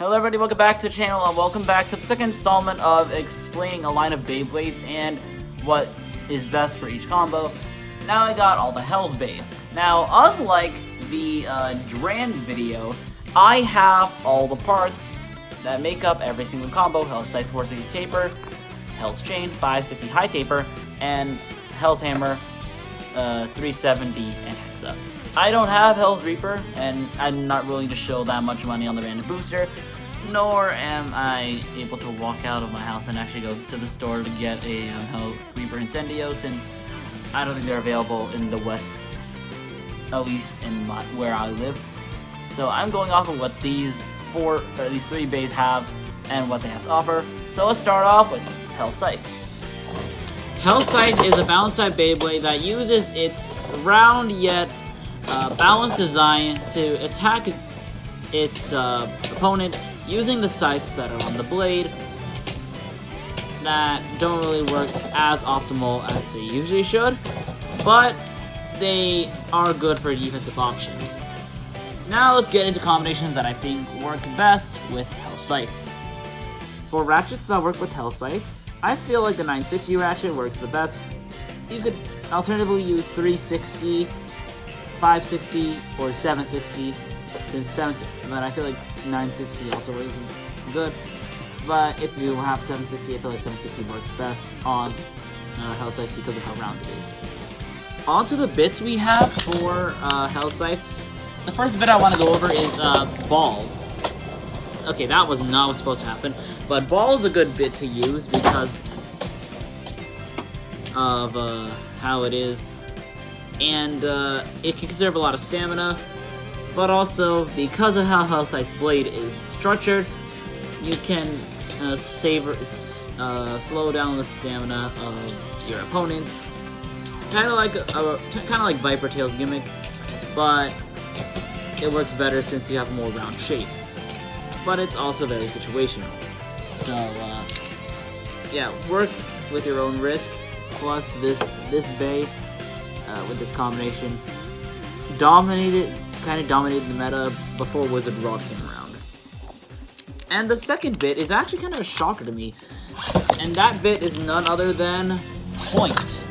Hello everybody, welcome back to the channel and welcome back to the second installment of explaining a line of Beyblades and what is best for each combo. Now I got all the Hell's Beys. Now, unlike the Dran video, I have all the parts that make up every single combo: Hell's Scythe 460 Taper, Hell's Chain 560 High Taper, and Hell's Hammer 370 and Hexa. I don't have Hell's Reaper, and I'm not willing to show that much money on the random booster, nor am I able to walk out of my house and actually go to the store to get a Hell's Reaper Incendio, since I don't think they're available in the West, at least in where I live. So I'm going off of what these three Beys have and what they have to offer. So let's start off with Hell's Scythe. Hell's Scythe is a balanced type Beyblade that uses its round yet balanced design to attack its opponent using the scythes that are on the blade that don't really work as optimal as they usually should, but they are good for a defensive option. Now let's get into combinations that I think work best with Hell's Scythe. For ratchets that work with Hell's Scythe, I feel like the 960 ratchet works the best. You could alternatively use 360, 560, or 760, but I feel like 960 also works good. But if you have 760, I feel like 760 works best on Hell's Scythe because of how round it is. On to the bits we have for Hell's Scythe. The first bit I want to go over is Ball. Okay, that was not what's supposed to happen, but Ball is a good bit to use because of how it is, and it can conserve a lot of stamina, but also because of how Hell's Scythe's blade is structured, you can slow down the stamina of your opponent, kind of like Viper Tail's gimmick, but it works better since you have a more round shape. But it's also very situational. So yeah, work with your own risk. Plus this Bey with this combination kind of dominated the meta before Wizard Rod came around. And the second bit is actually kind of a shocker to me, and that bit is none other than Point.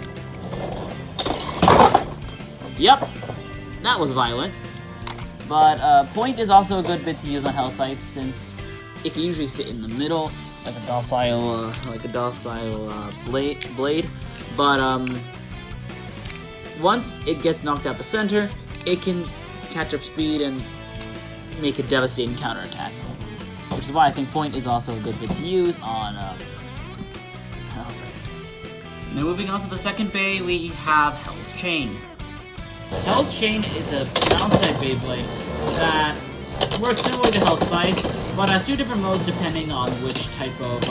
Yep, that was violent. But Point is also a good bit to use on Hell's Scythe, since it can usually sit in the middle like a docile blade. But once it gets knocked out the center, it can catch up speed and make a devastating counterattack, which is why I think Point is also a good bit to use on Hell's Scythe. Now moving on to the second Bey, we have Hell's Chain. Hell's Chain is a round-type Beyblade that works similar to Hell's Scythe, but has two different modes depending on which type of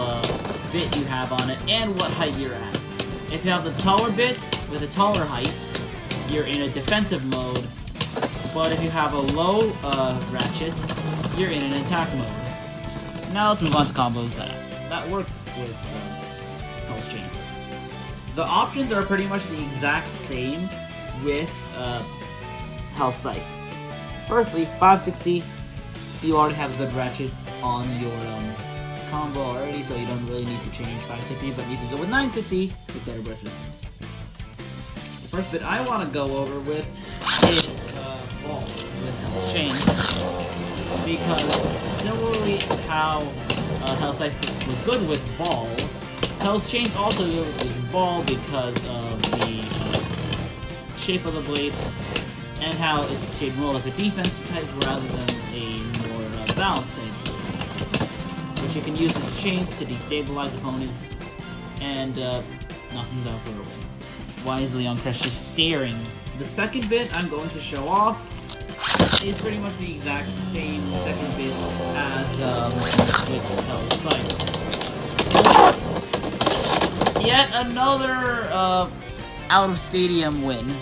bit you have on it and what height you're at. If you have the taller bit with a taller height, you're in a defensive mode, but if you have a low ratchet, you're in an attack mode. Now let's move on to combos that work with Hell's Chain. The options are pretty much the exact same with Hell's Scythe. Firstly, 560, you already have a good ratchet on your combo already, so you don't really need to change 560, but you can go with 960 with better bristles. The first bit I want to go over with is Ball with Hell's Chain, because similarly to how Hell's Scythe was good with Ball, Hell's Chain's also good with Ball because of the shape of the blade and how it's shaped more like a defensive type rather than a more balanced type, which you can use as chains to destabilize opponents and knock them down further away. Why is Leon Crush just staring? The second bit I'm going to show off is pretty much the exact same second bit as with Hell's Scythe. Yet another out of stadium win.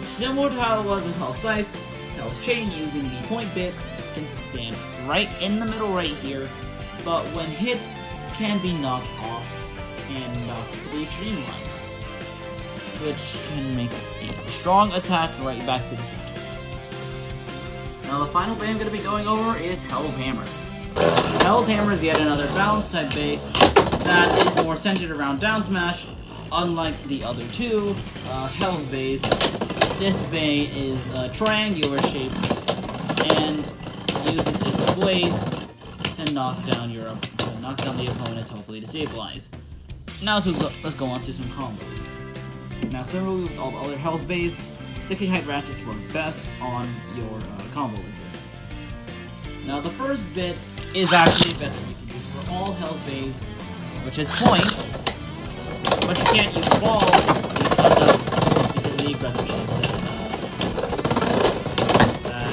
Similar to how it was with Hell's Scythe, Hell's Chain using the Point bit can stand right in the middle right here, but when hit, can be knocked off and knocked to the extreme line, which can make a strong attack right back to the center. Now the final Bey I'm going to be going over is Hell's Hammer. Hell's Hammer is yet another balance type Bey that is more centered around down smash, unlike the other two Hell's Beys. This Bey is triangular shaped and uses its blades to knock down the opponent, hopefully to stabilize. Now let's go on to some combos. Now, similarly with all the other Hell's Beys, 60 height ratchets work best on your combo like this. Now, the first bit is actually a bit that you can use for all Hell's Beys, which is points, but you can't use ball because of the aggressive shape that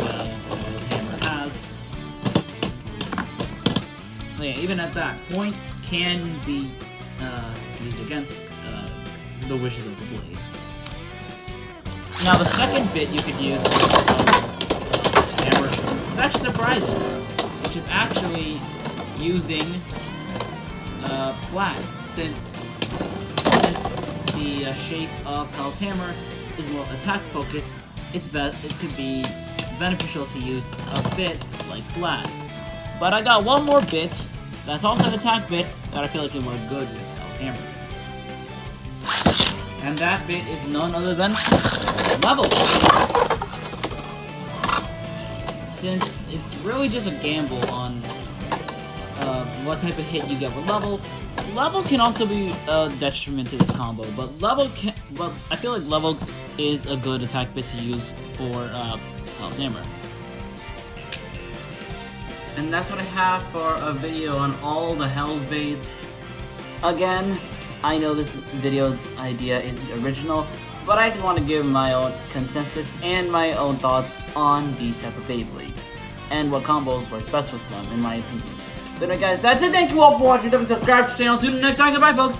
Hammer has. So yeah, even at that, point can be used against the wishes of the blade. Now, the second bit you could use Hammer is actually surprising, which is actually using flag, since the shape of Hell's Hammer is more attack focused. It could be beneficial to use a bit like flag. But I got one more bit that's also an attack bit that I feel like can work good with Hell's Hammer. And that bit is none other than level. Since it's really just a gamble on what type of hit you get with level can also be a detriment to this combo. But I feel like level is a good attack bit to use for Hell's Hammer. And that's what I have for a video on all the Hell's Beys. Again, I know this video idea isn't original, but I just want to give my own consensus and my own thoughts on these type of Beyblades, and what combos work best with them, in my opinion. So anyway guys, that's it. Thank you all for watching. Don't forget to subscribe to the channel. Tune in next time. Goodbye, folks.